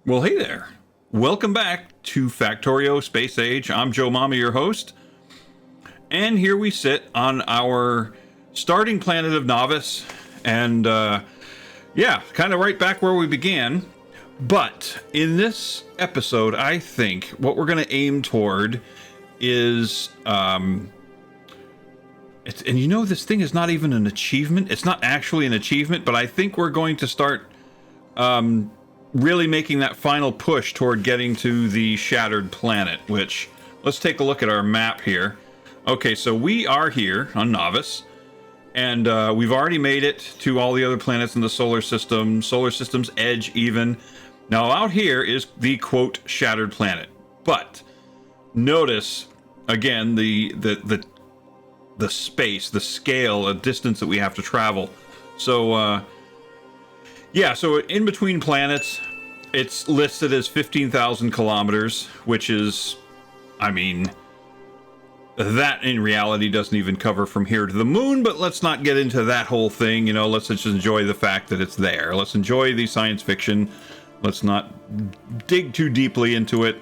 Well, hey there. Welcome back to Factorio Space Age. I'm Joe Mama, your host. And here we sit on our starting planet of Novice. And, kind of right back where we began. But in this episode, I think what we're going to aim toward is... and this thing is not even an achievement. It's not actually an achievement, but I think we're going to start... really making that final push toward getting to the shattered planet, which, let's take a look at our map here. Okay, so we are here on Novice, and we've already made it to all the other planets in the solar system's edge even. Now out here is the, quote, shattered planet. But notice, again, the space, the scale, the distance that we have to travel. So, so in between planets, it's listed as 15,000 kilometers, which is, that in reality doesn't even cover from here to the moon, but let's not get into that whole thing. Let's just enjoy the fact that it's there. Let's enjoy the science fiction. Let's not dig too deeply into it.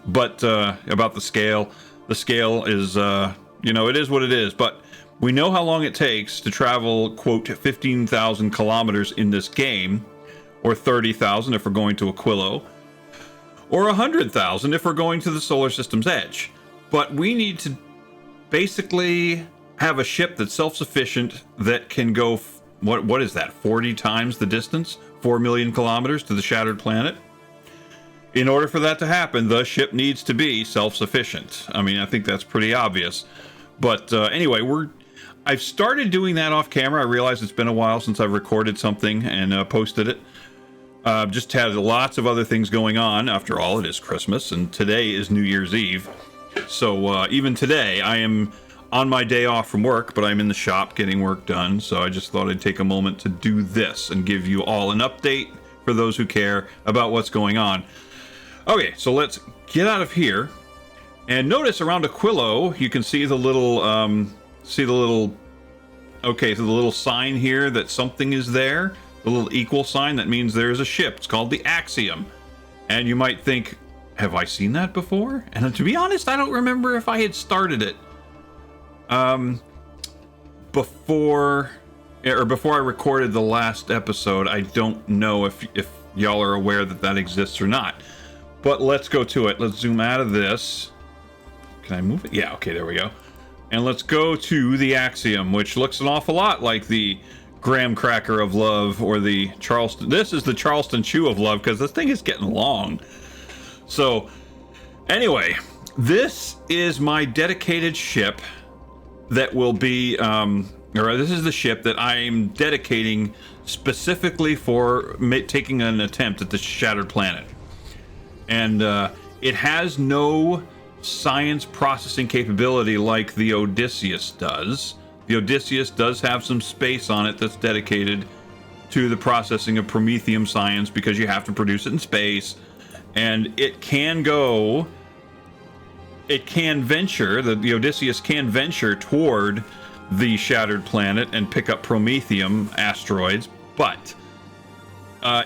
But about the scale is, it is what it is. But we know how long it takes to travel, quote, 15,000 kilometers in this game, or 30,000 if we're going to Aquilo, or 100,000 if we're going to the solar system's edge. But we need to basically have a ship that's self-sufficient that can go, what is that, 40 times the distance? 4 million kilometers to the shattered planet? In order for that to happen, the ship needs to be self-sufficient. I think that's pretty obvious. But anyway, I've started doing that off camera. I realize it's been a while since I've recorded something and posted it. Just had lots of other things going on. After all, it is Christmas, and today is New Year's Eve. So even today, I am on my day off from work, but I'm in the shop getting work done. So I just thought I'd take a moment to do this and give you all an update for those who care about what's going on. Okay, so let's get out of here. And notice around Aquilo, you can see the little... the little sign here that something is there, the little equal sign, that means there's a ship. It's called the Axiom. And you might think, have I seen that before? And to be honest, I don't remember if I had started it before I recorded the last episode. I don't know if y'all are aware that exists or not. But let's go to it. Let's zoom out of this. Can I move it? Yeah, okay, there we go. And let's go to the Axiom, which looks an awful lot like the Graham Cracker of Love, or the Charleston. This is the Charleston Chew of Love, because this thing is getting long. So, anyway, this is my dedicated ship that will be, this is the ship that I'm dedicating specifically for taking an attempt at the shattered planet. And it has no science processing capability like the Odysseus does. The Odysseus does have some space on it that's dedicated to the processing of promethium science, because you have to produce it in space. And it can venture, the Odysseus can venture toward the shattered planet and pick up promethium asteroids, but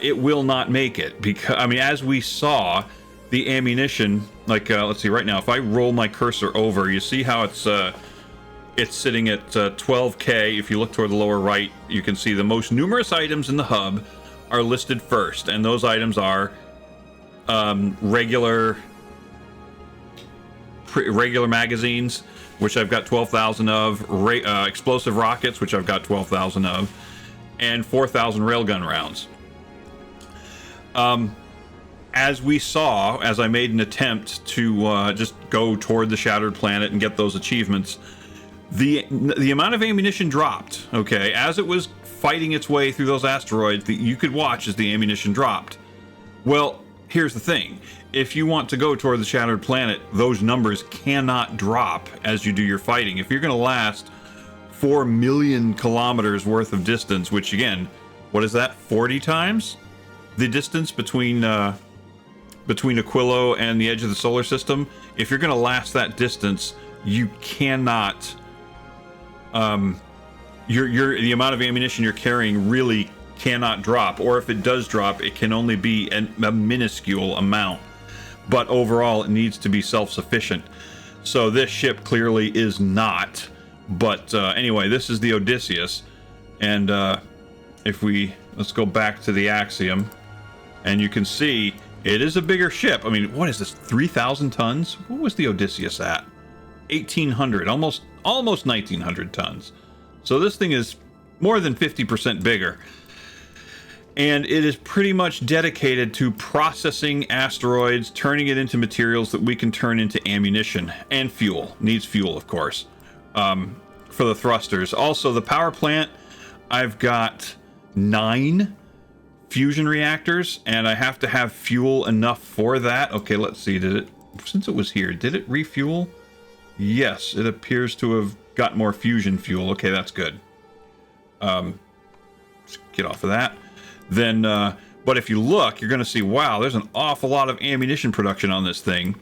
it will not make it, because, as we saw, the ammunition, let's see, right now, if I roll my cursor over, you see how it's sitting at 12K. If you look toward the lower right, you can see the most numerous items in the hub are listed first, and those items are regular magazines, which I've got 12,000 of, explosive rockets, which I've got 12,000 of, and 4,000 railgun rounds. As we saw, as I made an attempt to just go toward the shattered planet and get those achievements, the amount of ammunition dropped, okay? As it was fighting its way through those asteroids, you could watch as the ammunition dropped. Well, here's the thing. If you want to go toward the shattered planet, those numbers cannot drop as you do your fighting. If you're going to last 4 million kilometers worth of distance, which again, what is that, 40 times the distance between Aquilo and the edge of the solar system? If you're going to last that distance, you cannot. The amount of ammunition you're carrying really cannot drop, or if it does drop, it can only be a minuscule amount. But overall, it needs to be self-sufficient. So this ship clearly is not. But anyway, this is the Odysseus. And let's go back to the Axiom. And you can see it is a bigger ship. I mean, what is this, 3,000 tons? What was the Odysseus at? 1,800, almost 1,900 tons. So this thing is more than 50% bigger. And it is pretty much dedicated to processing asteroids, turning it into materials that we can turn into ammunition and fuel. Needs fuel, of course, for the thrusters. Also, the power plant, I've got 9 fusion reactors, and I have to have fuel enough for that. Okay, let's see. Since it was here, did it refuel? Yes, it appears to have got more fusion fuel. Okay, that's good. Let's get off of that. Then, but if you look, you're going to see, wow, there's an awful lot of ammunition production on this thing.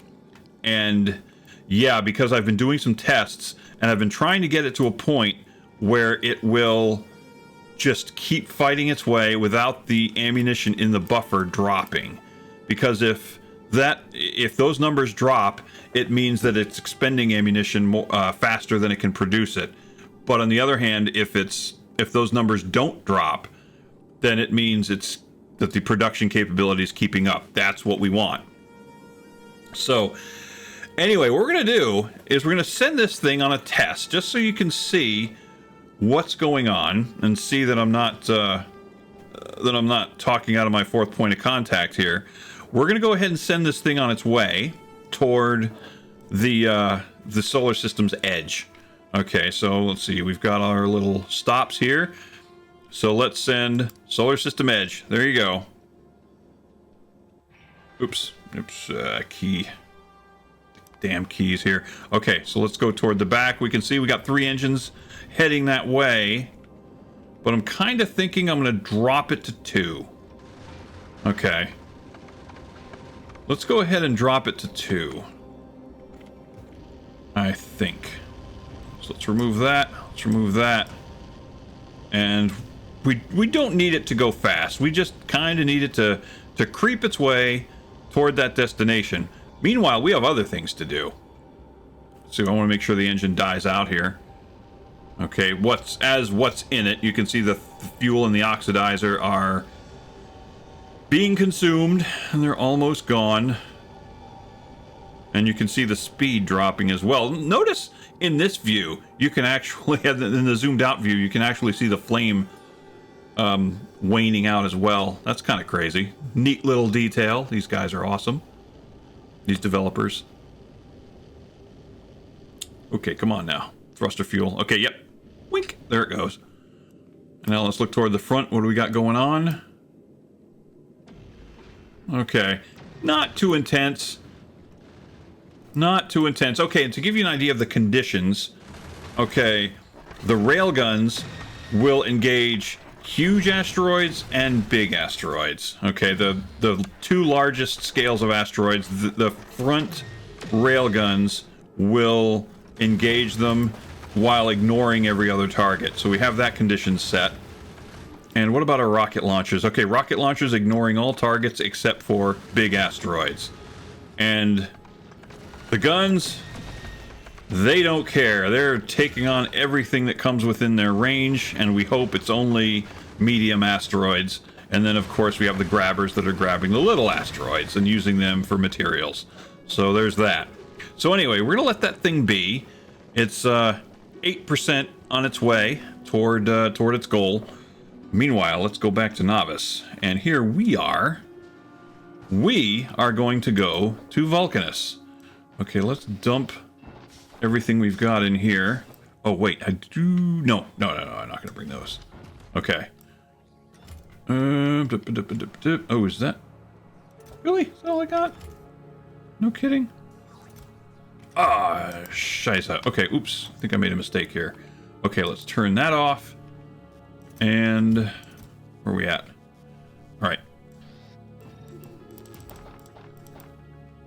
And yeah, because I've been doing some tests, and I've been trying to get it to a point where it will just keep fighting its way without the ammunition in the buffer dropping. Because if those numbers drop, it means that it's expending ammunition more, faster than it can produce it. But on the other hand, if those numbers don't drop, then it means that the production capability is keeping up. That's what we want. So anyway, what we're going to do is we're going to send this thing on a test, just so you can see what's going on and see that I'm not talking out of my fourth point of contact here. We're going to go ahead and send this thing on its way toward the solar system's edge. Okay, so let's see. We've got our little stops here. So let's send solar system edge. There you go. Oops. Key. Damn keys here. Okay, so let's go toward the back. We can see we got 3 engines heading that way. But I'm kind of thinking I'm going to drop it to 2. Okay. Let's go ahead and drop it to 2. I think. So let's remove that. Let's remove that. And we don't need it to go fast. We just kind of need it to creep its way toward that destination. Meanwhile, we have other things to do. So I want to make sure the engine dies out here. Okay, what's in it? You can see the fuel and the oxidizer are being consumed, and they're almost gone. And you can see the speed dropping as well. Notice in this view, you can actually, in the zoomed out view, you can actually see the flame waning out as well. That's kind of crazy. Neat little detail. These guys are awesome. These developers. Okay, come on now. Thruster fuel. Okay, yep. Wink. There it goes. Now let's look toward the front. What do we got going on? Okay. Not too intense. Not too intense. Okay, and to give you an idea of the conditions, okay, the railguns will engage huge asteroids and big asteroids. Okay, the 2 largest scales of asteroids, the front railguns will engage them while ignoring every other target. So we have that condition set. And what about our rocket launchers? Okay, rocket launchers ignoring all targets except for big asteroids. And the guns, they don't care. They're taking on everything that comes within their range, and we hope it's only medium asteroids. And then, of course, we have the grabbers that are grabbing the little asteroids and using them for materials. So there's that. So anyway, we're going to let that thing be. It's 8% on its way toward its goal. Meanwhile, let's go back to Novice. And here we are. We are going to go to Vulcanus. Okay, let's dump everything we've got in here. Oh, wait, I do... No, I'm not going to bring those. Okay. Oh, is that... Really? Is that all I got? No kidding? Ah, scheisse. Okay, oops. I think I made a mistake here. Okay, let's turn that off. And... where are we at? Alright.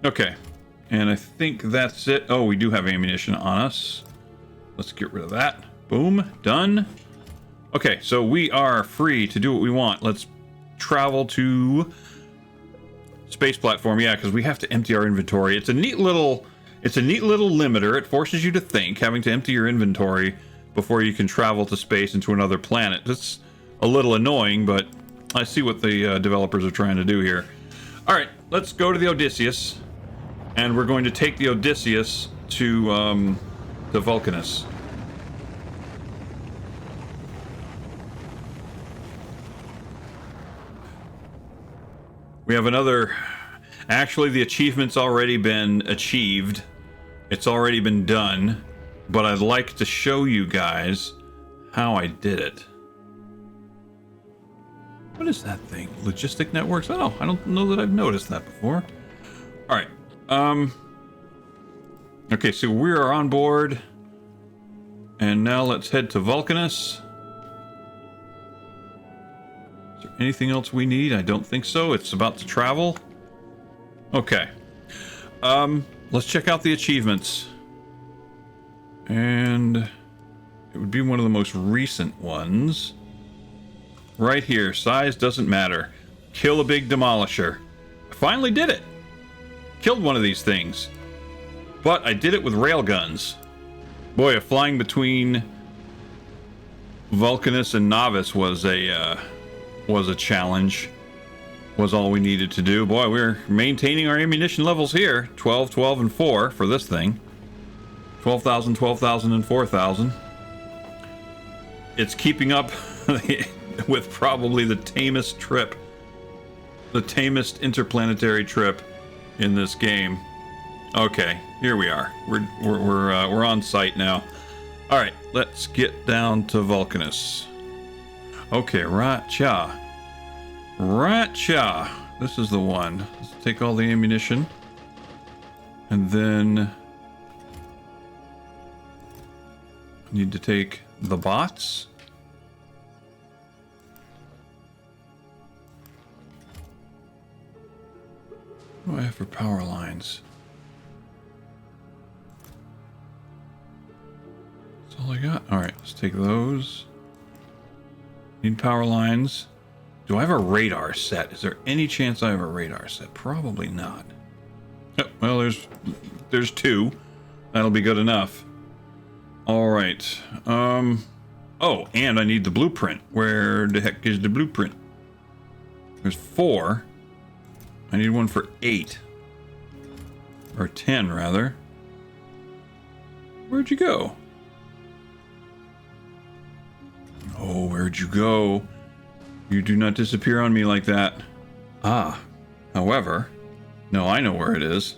Okay. And I think that's it. Oh, we do have ammunition on us. Let's get rid of that. Boom. Done. Okay, so we are free to do what we want. Let's travel to space platform. Yeah, because we have to empty our inventory. It's a neat little limiter. It forces you to think, having to empty your inventory before you can travel to space into another planet. It's a little annoying, but I see what the developers are trying to do here. All right, let's go to the Odysseus, and we're going to take the Odysseus to Vulcanus. We have another... Actually, the achievement's already been achieved. It's already been done. But I'd like to show you guys how I did it. What is that thing? Logistic networks? Oh, I don't know that I've noticed that before. Alright. Okay, so we are on board. And now let's head to Vulcanus. Anything else we need? I don't think so. It's about to travel. Okay. Let's check out the achievements. And it would be one of the most recent ones. Right here. Size doesn't matter. Kill a big demolisher. I finally did it. Killed one of these things. But I did it with railguns. Boy, flying between Vulcanus and Novice was a challenge. Was all we needed to do. Boy, we're maintaining our ammunition levels here. 12, 12, and 4 for this thing. 12,000, 12,000, and 4,000. It's keeping up with probably the tamest trip. The tamest interplanetary trip in this game. Okay, here we are. We're on site now. All right, let's get down to Vulcanus. Okay, Ratcha. This is the one. Let's take all the ammunition. And then... I need to take the bots. What do I have for power lines? That's all I got. Alright, let's take those. Need power lines. Do I have a radar set? Is there any chance I have a radar set? Probably not. Oh, well, there's 2. That'll be good enough. All right. Oh, and I need the blueprint. Where the heck is the blueprint? There's 4. I need one for 8. Or 10, rather. Where'd you go? Oh, where'd you go? You do not disappear on me like that. Ah, however, no, I know where it is.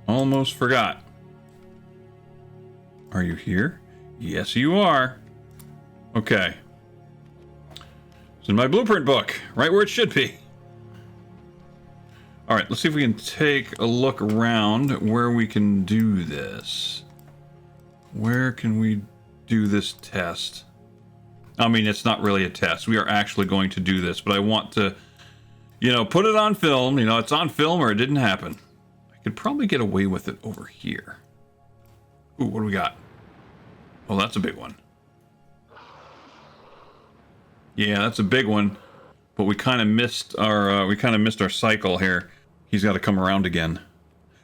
Almost forgot. Are you here? Yes, you are. Okay. It's in my blueprint book, right where it should be. All right, let's see if we can take a look around where we can do this. Where can we do this test? I mean, it's not really a test. We are actually going to do this, but I want to, put it on film. It's on film or it didn't happen. I could probably get away with it over here. Ooh, what do we got? Oh, that's a big one. Yeah, that's a big one. But we kind of missed our cycle here. He's got to come around again.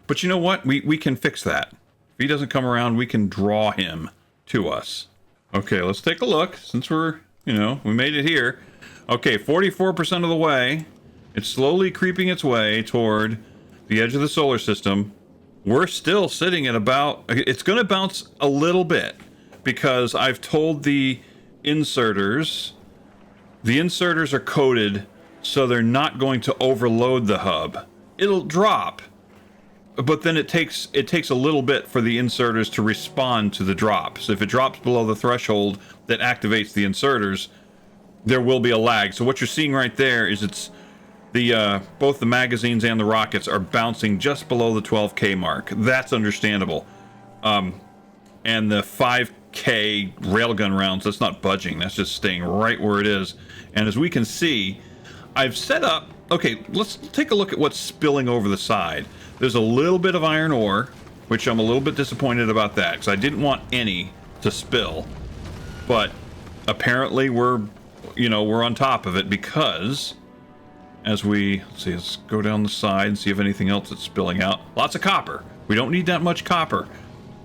But you know what? We can fix that. If he doesn't come around, we can draw him to us. Okay, let's take a look. Since we're, we made it here. Okay, 44% of the way. It's slowly creeping its way toward the edge of the solar system. We're still sitting at about... It's going to bounce a little bit because I've told the inserters... The inserters are coded so they're not going to overload the hub. It'll drop, but then it takes a little bit for the inserters to respond to the drop. So if it drops below the threshold that activates the inserters, there will be a lag. So what you're seeing right there is it's the both the magazines and the rockets are bouncing just below the 12K mark. That's understandable. And the 5K railgun rounds, that's not budging. That's just staying right where it is. And as we can see, I've set up... Okay, let's take a look at what's spilling over the side. There's a little bit of iron ore, which I'm a little bit disappointed about that, because I didn't want any to spill. But apparently we're on top of it, because as let's go down the side and see if anything else that's spilling out. Lots of copper. We don't need that much copper.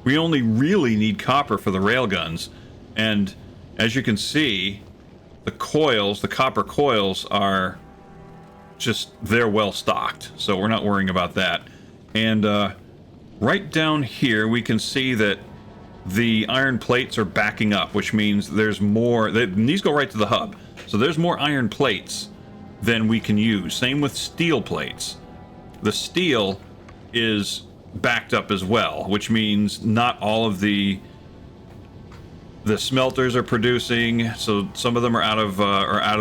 We only really need copper for the railguns. And as you can see, the copper coils are they're well stocked. So we're not worrying about that. And right down here, we can see that the iron plates are backing up, which means there's more. These go right to the hub. So there's more iron plates than we can use. Same with steel plates. The steel is backed up as well, which means not all of the smelters are producing. So some of them are out of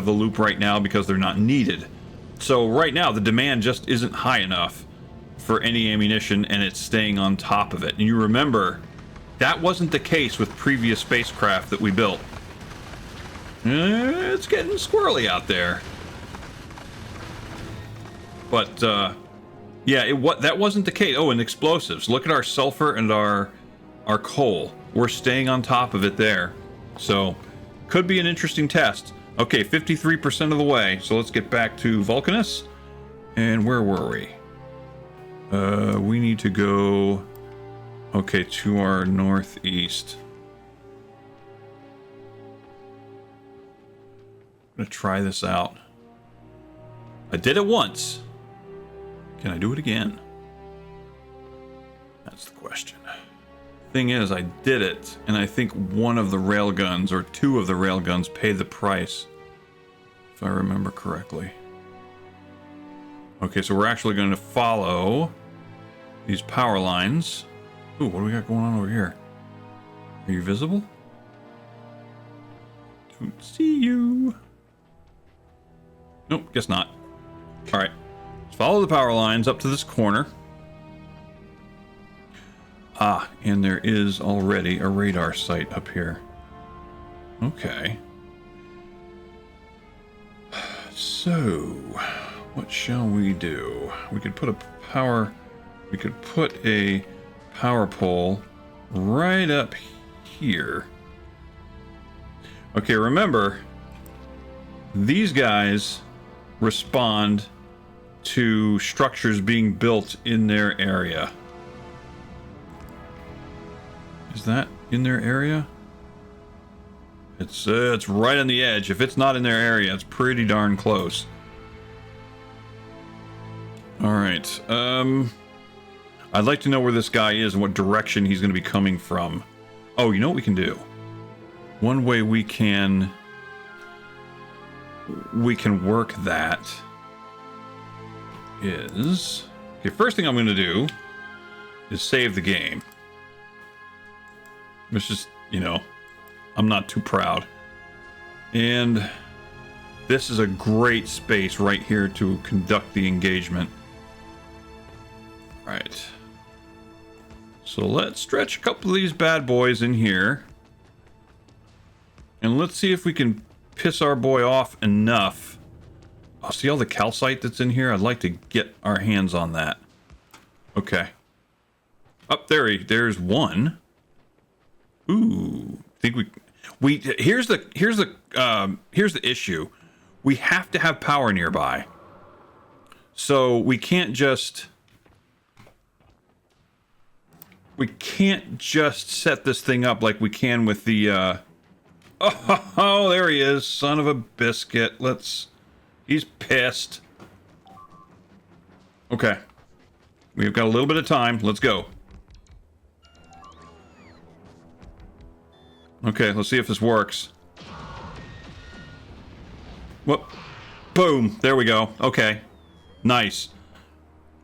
the loop right now because they're not needed. So right now the demand just isn't high enough for any ammunition, and it's staying on top of it. And you remember, that wasn't the case with previous spacecraft that we built. It's getting squirrely out there. But, yeah, that wasn't the case. Oh, and explosives. Look at our sulfur and our coal. We're staying on top of it there. So, could be an interesting test. Okay, 53% of the way. So let's get back to Vulcanus. And where were we? We need to go... Okay, to our northeast. I'm gonna try this out. I did it once. Can I do it again? That's the question. Thing is, I did it, and I think one of the railguns, or two of the railguns, paid the price, if I remember correctly. Okay, so we're actually going to follow these power lines. Ooh, what do we got going on over here? Are you visible? Don't see you. Nope, guess not. Alright. Let's follow the power lines up to this corner. Ah, and there is already a radar site up here. Okay. So, what shall we do? We could put a power pole right up here. Okay, remember, these guys respond to structures being built in their area. Is that in their area? It's right on the edge. If it's not in their area, it's pretty darn close. All right. I'd like to know where this guy is and what direction he's going to be coming from. Oh, you know what we can do? One way we can work that is... Okay, first thing I'm going to do is save the game. It's just, I'm not too proud. And this is a great space right here to conduct the engagement. Right. So let's stretch a couple of these bad boys in here. And let's see if we can piss our boy off enough. Oh, see all the calcite that's in here? I'd like to get our hands on that. Okay. Up there, there's one. Ooh, I think here's the issue. We have to have power nearby. So we can't just set this thing up like we can with the oh, there he is, son of a biscuit. He's pissed. Okay. We've got a little bit of time. Let's go. Okay, let's see if this works. Whoop. Boom. There we go. Okay. Nice.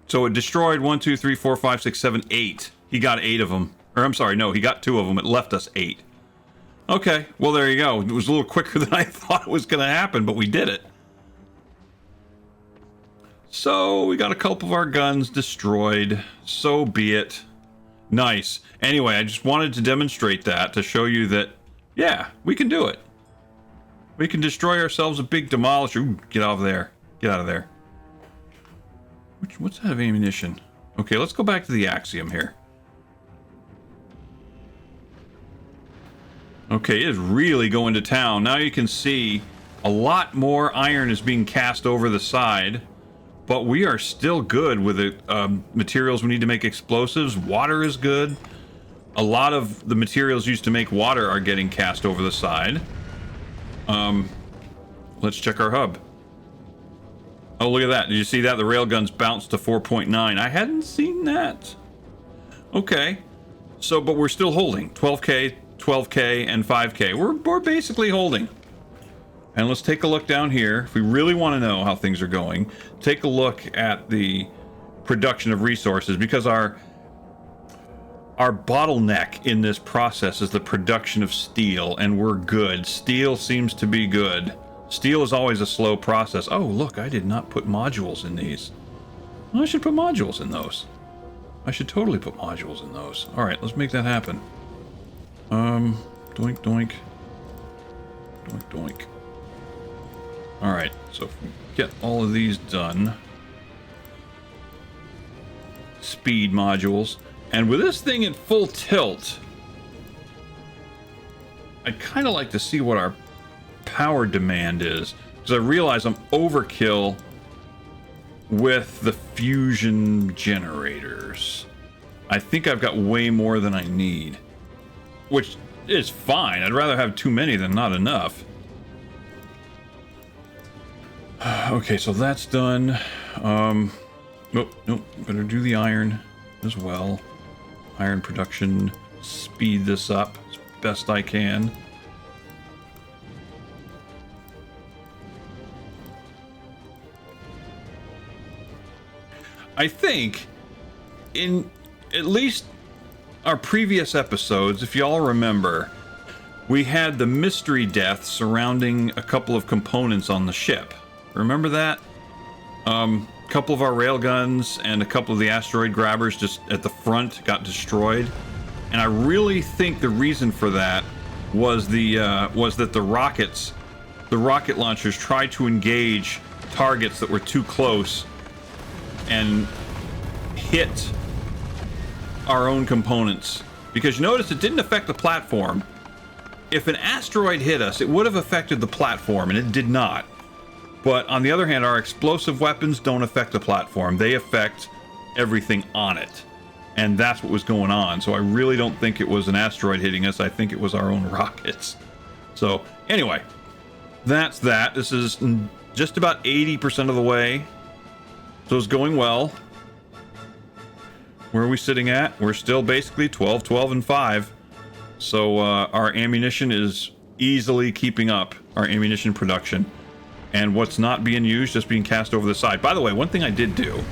So it destroyed 1, 2, 3, 4, 5, 6, 7, 8. He got 8 of them. Or I'm sorry, no, he got 2 of them. It left us 8. Okay, well there you go. It was a little quicker than I thought it was going to happen, but we did it. So we got a couple of our guns destroyed. So be it. Nice. Anyway, I just wanted to demonstrate that to show you that, yeah, we can do it. We can destroy ourselves a big demolisher. Ooh, get out of there. Get out of there. What's that of ammunition? Okay, let's go back to the Axiom here. Okay, it is really going to town. Now you can see a lot more iron is being cast over the side, but we are still good with the materials we need to make explosives. Water is good. A lot of the materials used to make water are getting cast over the side. Let's check our hub. Oh, look at that. Did you see that? The railguns bounced to 4.9. I hadn't seen that. Okay. So, but we're still holding. 12K, 12K, and 5K. We're basically holding. And let's take a look down here. If we really want to know how things are going, take a look at the production of resources, because our bottleneck in this process is the production of steel, and we're good. Steel seems to be good. Steel is always a slow process. Oh, look, I did not put modules in these. Well, I should put modules in those. I should totally put modules in those. All right, let's make that happen. Doink, doink. Doink, doink. All right, so if we get all of these done. Speed modules. And with this thing in full tilt, I'd kind of like to see what our power demand is, because I realize I'm overkill with the fusion generators. I think I've got way more than I need, which is fine. I'd rather have too many than not enough. Okay, so that's done. Nope, better do the iron as well. Iron production, speed this up as best I can. I think in at least our previous episodes, if y'all remember, we had the mystery death surrounding a couple of components on the ship. Remember that? A couple of our railguns and a couple of the asteroid grabbers just at the front got destroyed. And I really think the reason for that was that the rocket launchers tried to engage targets that were too close and hit our own components. Because you notice it didn't affect the platform. If an asteroid hit us, it would have affected the platform, and it did not. But on the other hand, our explosive weapons don't affect the platform. They affect everything on it. And that's what was going on. So I really don't think it was an asteroid hitting us. I think it was our own rockets. So anyway, that's that. This is just about 80% of the way. So it's going well. Where are we sitting at? We're still basically 12, 12, and 5. So our ammunition is easily keeping up our ammunition production. And what's not being used, just being cast over the side. By the way, one thing I did do,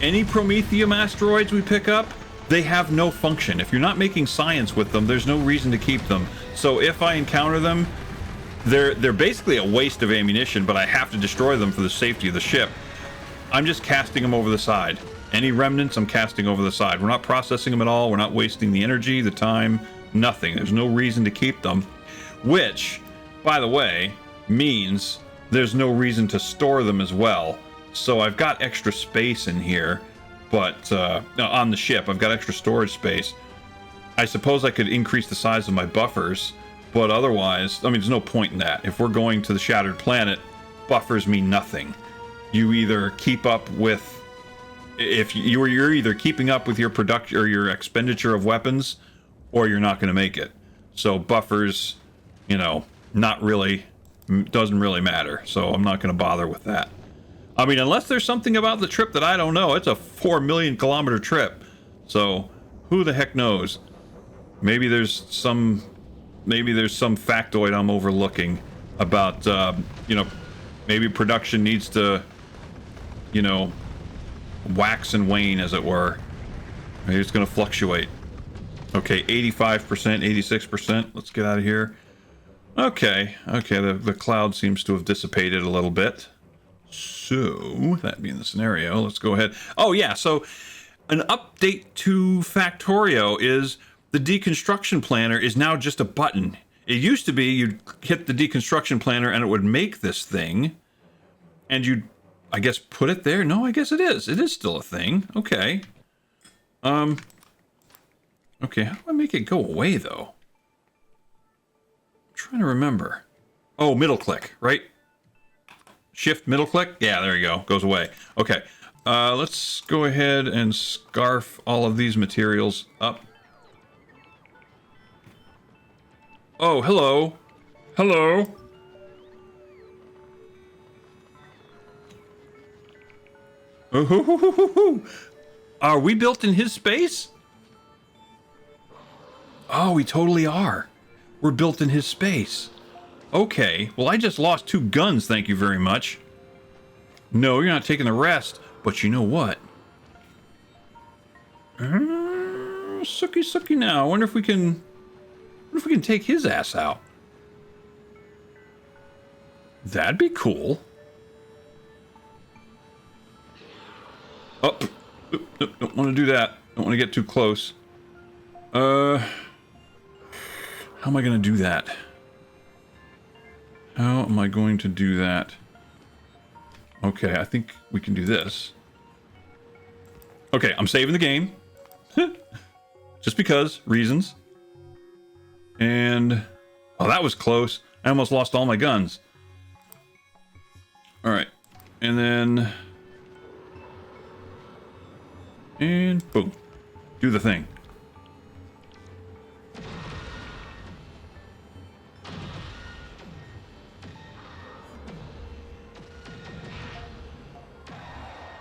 any Promethium asteroids we pick up, they have no function. If you're not making science with them, there's no reason to keep them. So if I encounter them, they're basically a waste of ammunition, but I have to destroy them for the safety of the ship. I'm just casting them over the side. Any remnants, I'm casting over the side. We're not processing them at all. We're not wasting the energy, the time, nothing. There's no reason to keep them. Which, by the way, means there's no reason to store them as well. So I've got extra space in here, but on the ship, I've got extra storage space. I suppose I could increase the size of my buffers, but otherwise, I mean, there's no point in that. If we're going to the Shattered Planet, buffers mean nothing. You either keep up with, if you're either keeping up with your production or your expenditure of weapons, or you're not going to make it. So buffers, you know, not really, doesn't really matter. So I'm not going to bother with that. I mean, unless there's something about the trip that I don't know. It's a 4 million kilometer trip. So who the heck knows? Maybe there's some factoid I'm overlooking about, you know, maybe production needs to, you know, wax and wane, as it were. Maybe it's going to fluctuate. Okay, 85%, 86%. Let's get out of here. Okay, the cloud seems to have dissipated a little bit. So, that being the scenario, let's go ahead. Oh yeah, so an update to Factorio is the deconstruction planner is now just a button. It used to be you'd hit the deconstruction planner and it would make this thing, and you'd, I guess, put it there. No, I guess it is. It is still a thing. Okay. Okay, how do I make it go away, though? trying to remember. Oh, middle click, right? Shift middle click? Yeah, there you go. Goes away. Okay. Let's go ahead and scarf all of these materials up. Oh, hello. Hello. Oh, are we built in his space? Oh, we totally are. We're built in his space. Okay, well, I just lost 2 guns, thank you very much. No, you're not taking the rest, but you know what? Sucky now. I wonder if we can take his ass out. That'd be cool. Oh, don't want to do that. Don't want to get too close. How am I going to do that? How am I going to do that? Okay, I think we can do this. Okay, I'm saving the game. Just because, reasons. And... oh, that was close. I almost lost all my guns. Alright. And then... and boom. Do the thing.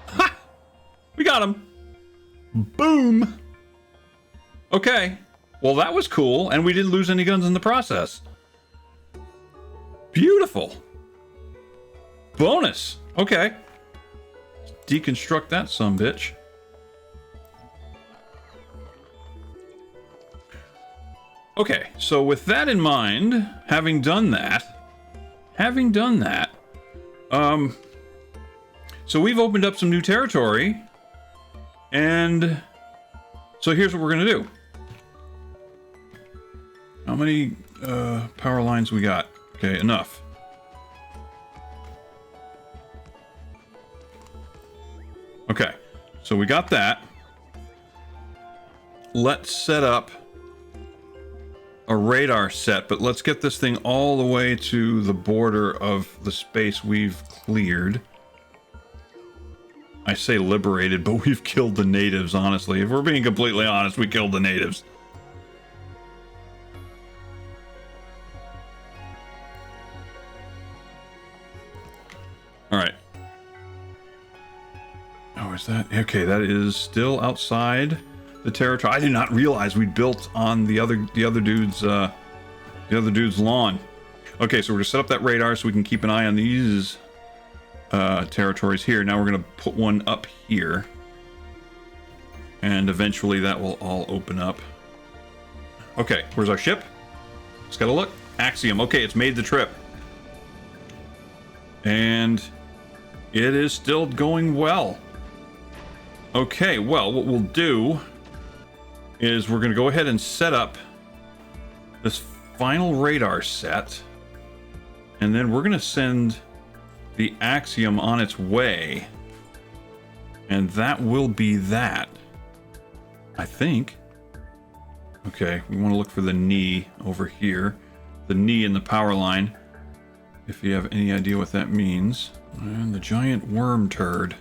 Ha! We got him. Boom. Okay. Well, that was cool, and we didn't lose any guns in the process. Beautiful. Bonus. Okay. Deconstruct that sumbitch. Okay, so with that in mind, having done that, so we've opened up some new territory, and so here's what we're gonna do. How many power lines we got? Okay, enough. Okay, so we got that. Let's set up a radar set, but let's get this thing all the way to the border of the space we've cleared. I say liberated, but we've killed the natives, honestly. If we're being completely honest, we killed the natives. Alright. Oh, is that... okay, that is still outside the territory. I did not realize we'd built on the other dude's lawn. Okay, so we're gonna set up that radar so we can keep an eye on these territories here. Now we're gonna put one up here, and eventually that will all open up. Okay, where's our ship? Let's gotta look. Axiom. Okay, it's made the trip, and it is still going well. Okay, well, what we'll do is we're going to go ahead and set up this final radar set, and then we're going to send the Axiom on its way, and that will be that, I think. Okay, we want to look for the knee over here, the knee in the power line, if you have any idea what that means. And the giant worm turd.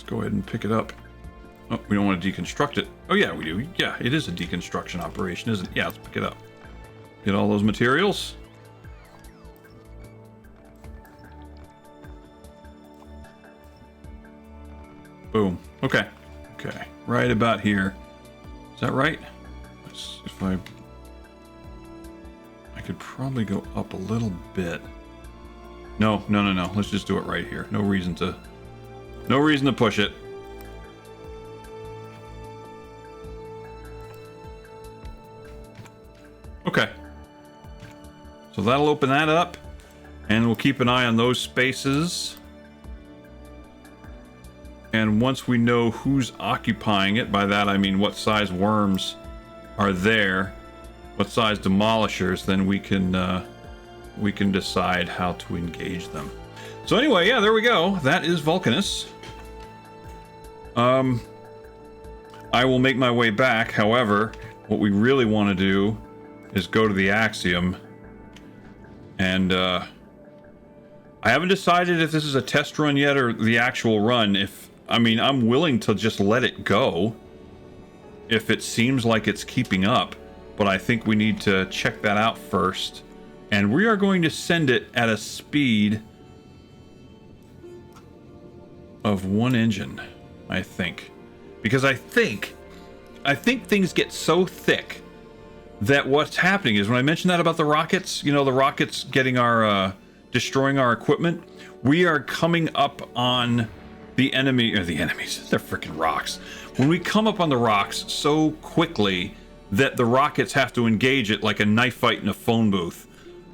Go ahead and pick it up. Oh, we don't want to deconstruct it. Oh yeah, we do. Yeah, it is a deconstruction operation, isn't it? Yeah, let's pick it up. Get all those materials. Boom. Okay. Okay. Right about here. Is that right? If I could probably go up a little bit. No. Let's just do it right here. No reason to push it. Okay. So that'll open that up, and we'll keep an eye on those spaces. And once we know who's occupying it, by that I mean what size worms are there, what size demolishers, then we can decide how to engage them. So anyway, yeah, there we go. That is Vulcanus. I will make my way back. However, what we really want to do is go to the Axiom. And I haven't decided if this is a test run yet or the actual run. I'm willing to just let it go if it seems like it's keeping up, but I think we need to check that out first. And we are going to send it at a speed of 1 engine, I think. Because I think things get so thick that what's happening is, when I mentioned that about the rockets, the rockets getting our destroying our equipment, we are coming up on the enemy, or the enemies, they're freaking rocks. When we come up on the rocks so quickly that the rockets have to engage it like a knife fight in a phone booth.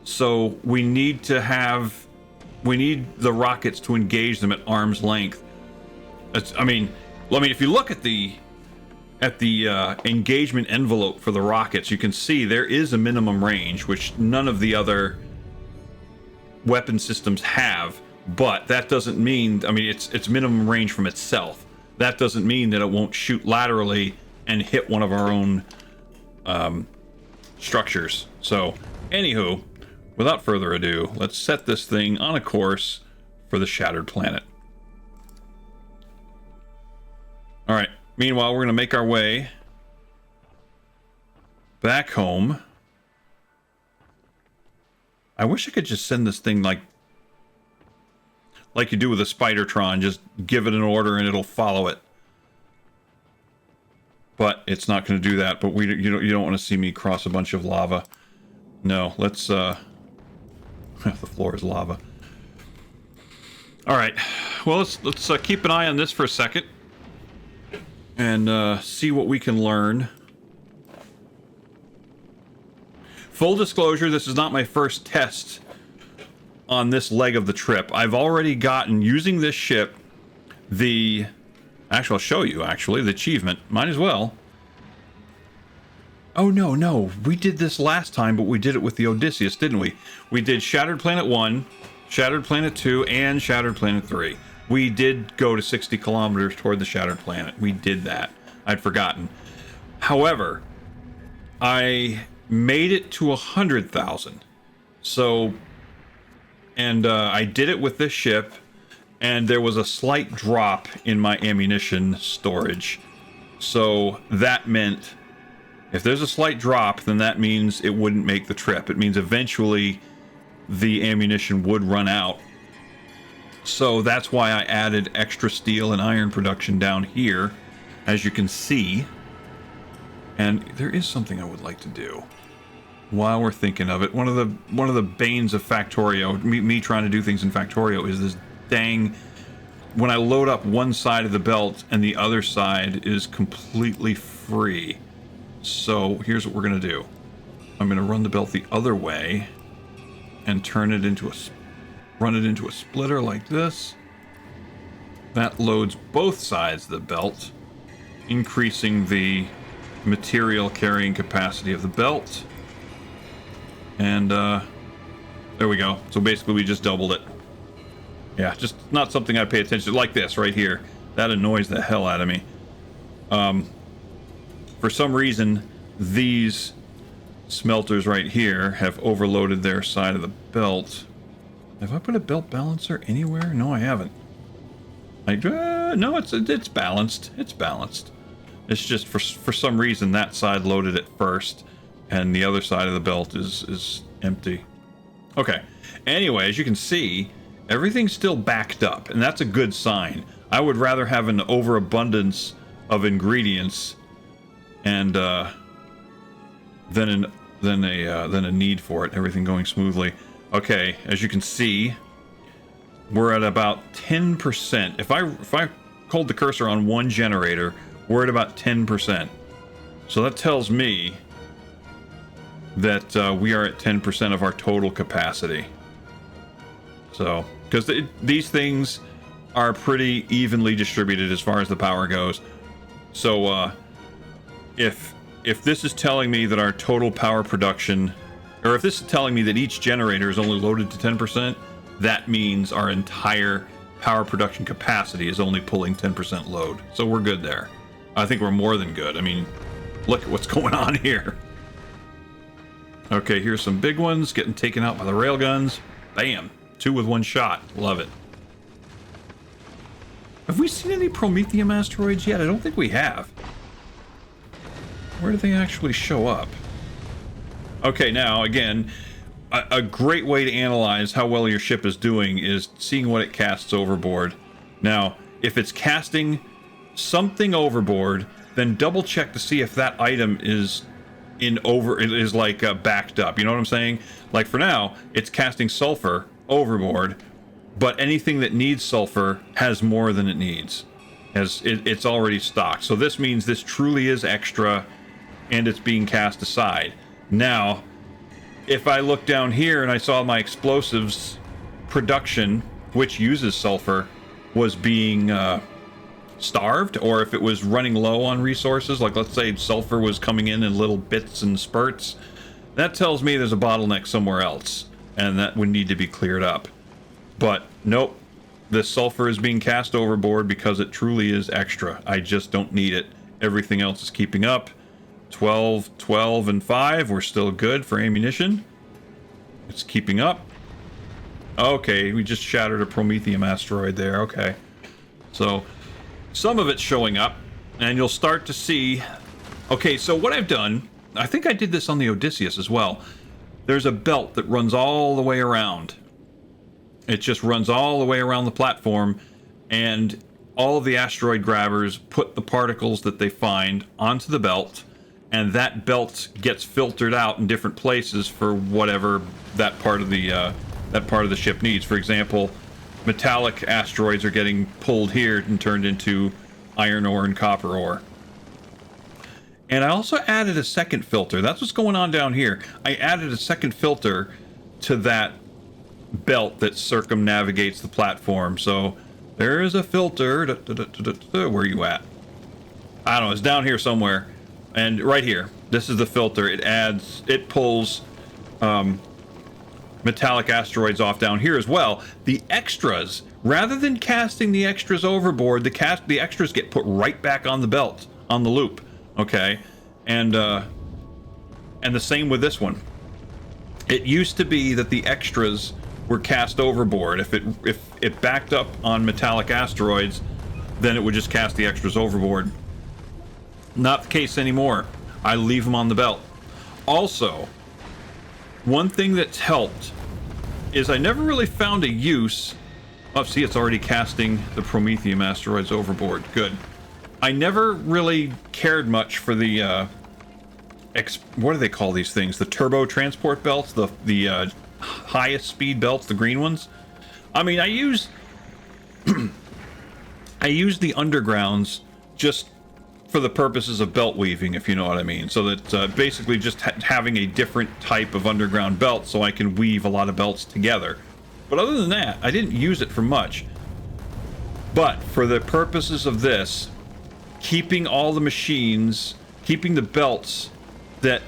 So we need the rockets to engage them at arm's length. If you look at the engagement envelope for the rockets, you can see there is a minimum range, which none of the other weapon systems have. But that doesn't mean, it's minimum range from itself. That doesn't mean that it won't shoot laterally and hit one of our own structures. So, anywho, without further ado, let's set this thing on a course for the Shattered Planet. Alright, meanwhile, we're going to make our way back home. I wish I could just send this thing like you do with a Spidertron, just give it an order and it'll follow it. But it's not going to do that. But you don't want to see me cross a bunch of lava. No, let's the floor is lava. All right. Well, let's keep an eye on this for a second and see what we can learn. Full disclosure, this is not my first test on this leg of the trip. I've already gotten, using this ship, actually, I'll show you, the achievement. Might as well. Oh, no. We did this last time, but we did it with the Odysseus, didn't we? We did Shattered Planet 1, Shattered Planet 2, and Shattered Planet 3. We did go to 60 kilometers toward the Shattered Planet. We did that. I'd forgotten. However, I made it to 100,000. So... And I did it with this ship, and there was a slight drop in my ammunition storage. So that meant, if there's a slight drop, then that means it wouldn't make the trip. It means eventually the ammunition would run out. So that's why I added extra steel and iron production down here, as you can see. And there is something I would like to do while we're thinking of it. One of the banes of Factorio, me trying to do things in Factorio, is this dang, when I load up one side of the belt and the other side is completely free. So here's what we're gonna do. I'm gonna run the belt the other way and run it into a splitter like this. That loads both sides of the belt, increasing the material carrying capacity of the belt. And there we go. So basically we just doubled it. Yeah, just not something I pay attention to, like this right here. That annoys the hell out of me. For some reason, these smelters right here have overloaded their side of the belt. Have I put a belt balancer anywhere? No, I haven't. No, it's balanced. It's balanced. It's just for some reason that side loaded it first, and the other side of the belt is empty. Okay. Anyway, as you can see, everything's still backed up, and that's a good sign. I would rather have an overabundance of ingredients and than a need for it. Everything going smoothly. Okay, as you can see, we're at about 10%. If I hold the cursor on one generator, we're at about 10%. So that tells me that we are at 10% of our total capacity. So, because these things are pretty evenly distributed as far as the power goes. So, if this is telling me that our total power production, or if this is telling me that each generator is only loaded to 10%, that means our entire power production capacity is only pulling 10% load. So we're good there. I think we're more than good. I mean, Look at what's going on here. Okay, here's some big ones getting taken out by the railguns. Bam. 2 with 1 shot. Love it. Have we seen any Prometheum asteroids yet? I don't think we have. Where do they actually show up? Okay, now, again, a great way to analyze how well your ship is doing is seeing what it casts overboard. Now, if it's casting something overboard, then double check to see if that item is backed up. You know what I'm saying? Like for now, it's casting sulfur overboard, but anything that needs sulfur has more than it needs. It's already stocked. So this means this truly is extra, and it's being cast aside. Now, if I look down here and I saw my explosives production, which uses sulfur, was being starved, or if it was running low on resources, like let's say sulfur was coming in little bits and spurts, that tells me there's a bottleneck somewhere else, and that would need to be cleared up. But nope, this sulfur is being cast overboard because it truly is extra. I just don't need it. Everything else is keeping up. 12, 12, and 5, we're still good for ammunition. It's keeping up. Okay, we just shattered a Prometheum asteroid there. Okay. So, some of it's showing up, and you'll start to see... Okay, so what I've done, I think I did this on the Odysseus as well. There's a belt that runs all the way around. It just runs all the way around the platform, and all of the asteroid grabbers put the particles that they find onto the belt, and that belt gets filtered out in different places for whatever that part of the ship needs. For example, metallic asteroids are getting pulled here and turned into iron ore and copper ore. And I also added a second filter. That's what's going on down here. I added a second filter to that belt that circumnavigates the platform. So there is a filter. Where are you at? I don't know. It's down here somewhere. And right here. This is the filter. It pulls metallic asteroids off down here as well. The extras, rather than casting the extras overboard, the extras get put right back on the belt, on the loop. Okay, and the same with this one. It used to be that the extras were cast overboard. If it backed up on metallic asteroids, then it would just cast the extras overboard. Not the case anymore. I leave them on the belt. Also, one thing that's helped is I never really found a use. Oh, see, it's already casting the Prometheum asteroids overboard. Good. I never really cared much for the what do they call these things? The turbo transport belts, the highest speed belts, the green ones. I mean, I use the undergrounds just for the purposes of belt weaving, if you know what I mean. So that basically just having a different type of underground belt so I can weave a lot of belts together. But other than that, I didn't use it for much. But for the purposes of this, keeping all the machines, keeping the belts that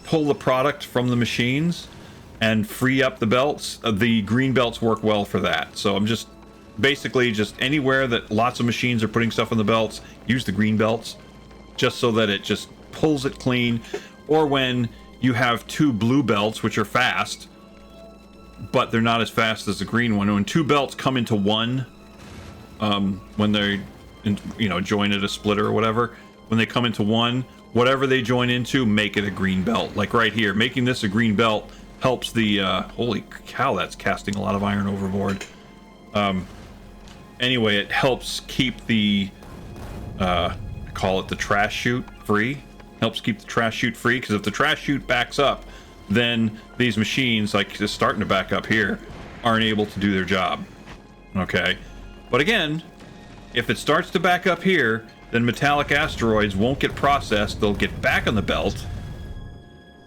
pull the product from the machines and free up the belts, the green belts work well for that. So I'm just basically just anywhere that lots of machines are putting stuff on the belts, use the green belts just so that it just pulls it clean. Or when you have 2 blue belts, which are fast, but they're not as fast as the green one. When 2 belts come into one, when they join at a splitter or whatever, when they come into one, whatever they join into, make it a green belt. Like right here, making this a green belt helps the holy cow, that's casting a lot of iron overboard. Anyway, it helps keep the I call it the trash chute free. Helps keep the trash chute free, because if the trash chute backs up, then these machines, like just starting to back up here, aren't able to do their job. Okay, but again, if it starts to back up here, then metallic asteroids won't get processed. They'll get back on the belt,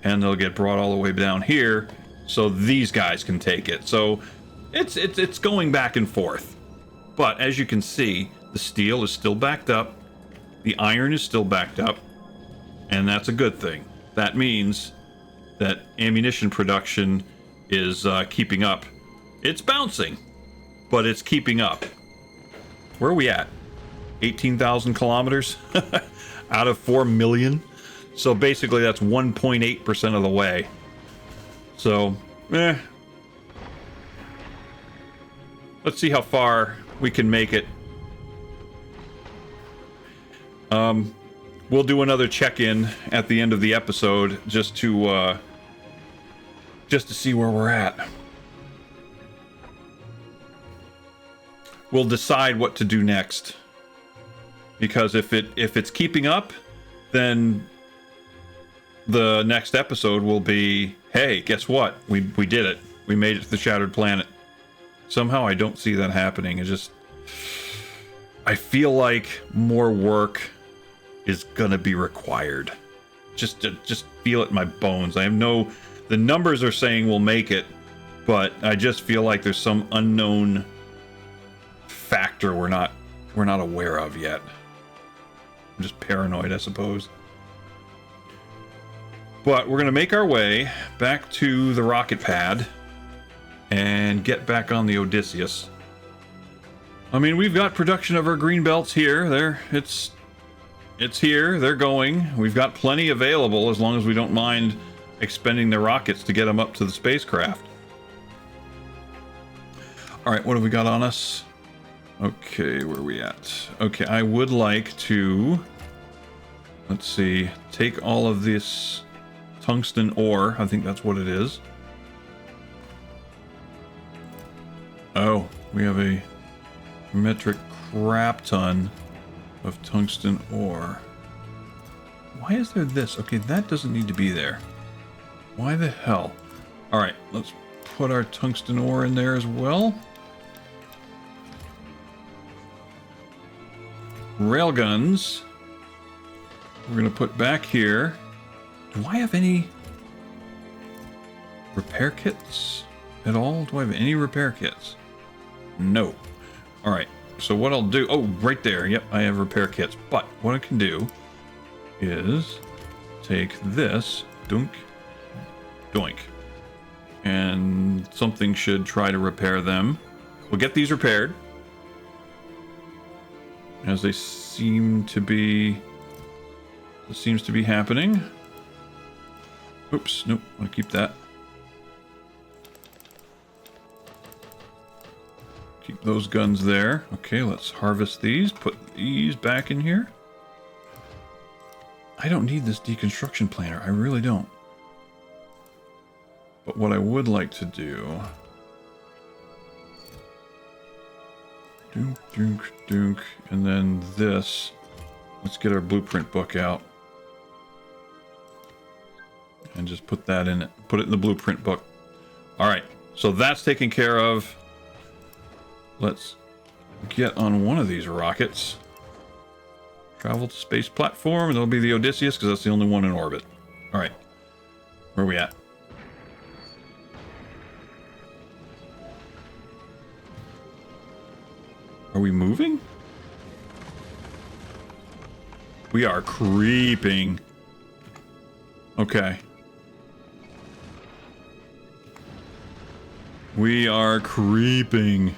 and they'll get brought all the way down here, so these guys can take it. So it's going back and forth. But as you can see, the steel is still backed up, the iron is still backed up, and that's a good thing. That means that ammunition production is keeping up. It's bouncing, but it's keeping up. Where are we at? 18,000 kilometers out of 4 million. So basically that's 1.8% of the way. So, let's see how far we can make it. We'll do another check-in at the end of the episode just to see where we're at. We'll decide what to do next. Because if it's keeping up, then the next episode will be, hey, guess what? We did it. We made it to the Shattered Planet. Somehow I don't see that happening. I feel like more work is gonna be required. Just feel it in my bones. The numbers are saying we'll make it, but I just feel like there's some unknown factor we're not aware of yet. I'm just paranoid, I suppose. But we're gonna make our way back to the rocket pad and get back on the Odysseus. I mean, we've got production of our green belts here. It's here. They're going. We've got plenty available as long as we don't mind expending the rockets to get them up to the spacecraft. All right, what have we got on us? Okay, where are we at? Okay, I would like to, let's see, take all of this tungsten ore. I think that's what it is. Oh, we have a metric crap ton of tungsten ore. Why is there this? Okay, that doesn't need to be there. Why the hell? All right, let's put our tungsten ore in there as well. Railguns. We're gonna put back here. Do I have any repair kits at all? Do I have any repair kits? No. All right. So what I'll do, oh, right there. Yep, I have repair kits. But what I can do is take this, dunk, doink, and something should try to repair them. We'll get these repaired, as they seem to be. This seems to be happening. Oops, nope, I want to keep that. Keep those guns there. Okay, let's harvest these. Put these back in here. I don't need this deconstruction planner. I really don't. But what I would like to do... Dunk, dunk, dunk. And then this. Let's get our blueprint book out. And just put that in it. Put it in the blueprint book. Alright, so that's taken care of. Let's get on one of these rockets. Travel to space platform, and it'll be the Odysseus because that's the only one in orbit. All right, where are we at? Are we moving? We are creeping. Okay. We are creeping.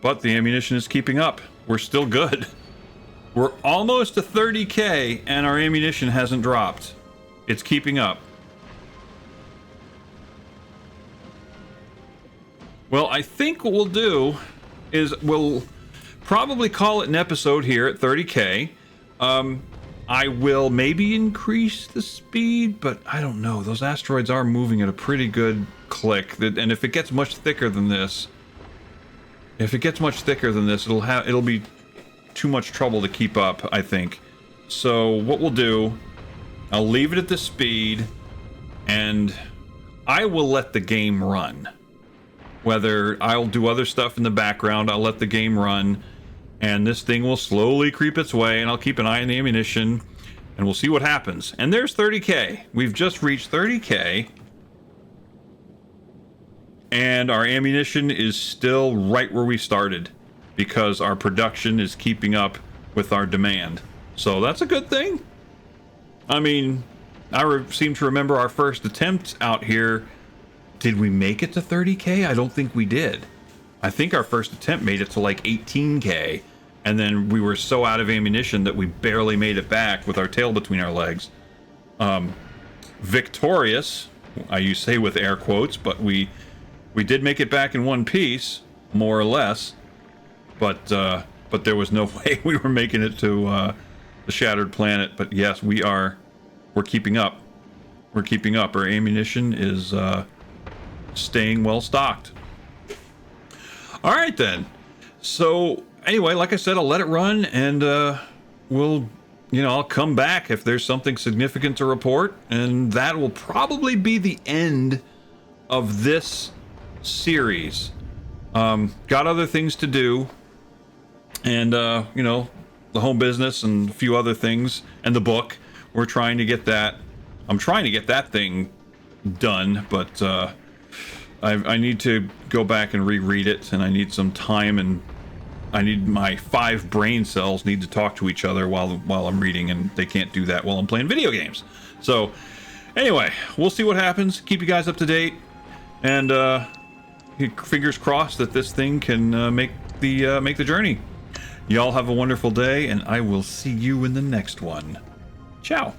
But the ammunition is keeping up. We're still good. We're almost to 30k and our ammunition hasn't dropped. It's keeping up. Well, I think what we'll do is we'll probably call it an episode here at 30k. I will maybe increase the speed, but I don't know. Those asteroids are moving at a pretty good click. And if it gets much thicker than this... it'll be too much trouble to keep up, I think. So what we'll do, I'll leave it at this speed, and I will let the game run. Whether I'll do other stuff in the background, I'll let the game run, and this thing will slowly creep its way, and I'll keep an eye on the ammunition, and we'll see what happens. And there's 30k. We've just reached 30k. And our ammunition is still right where we started because our production is keeping up with our demand. So that's a good thing. I mean, I seem to remember our first attempt out here. Did we make it to 30k? I don't think we did. I think our first attempt made it to like 18k. and then we were so out of ammunition that we barely made it back with our tail between our legs. Victorious, I say with air quotes, but we did make it back in one piece, more or less. But there was no way we were making it to the Shattered Planet. But yes, we're keeping up. We're keeping up. Our ammunition is staying well stocked. All right then. So anyway, like I said, I'll let it run, and I'll come back if there's something significant to report, and that will probably be the end of this series. Got other things to do, and the home business and a few other things, and the book. We're trying to get that. I'm trying to get that thing done, but I need to go back and reread it, and I need some time, and I need my 5 brain cells need to talk to each other while I'm reading, and they can't do that while I'm playing video games. So anyway, we'll see what happens. Keep you guys up to date, and fingers crossed that this thing can make the journey. Y'all have a wonderful day, and I will see you in the next one. Ciao.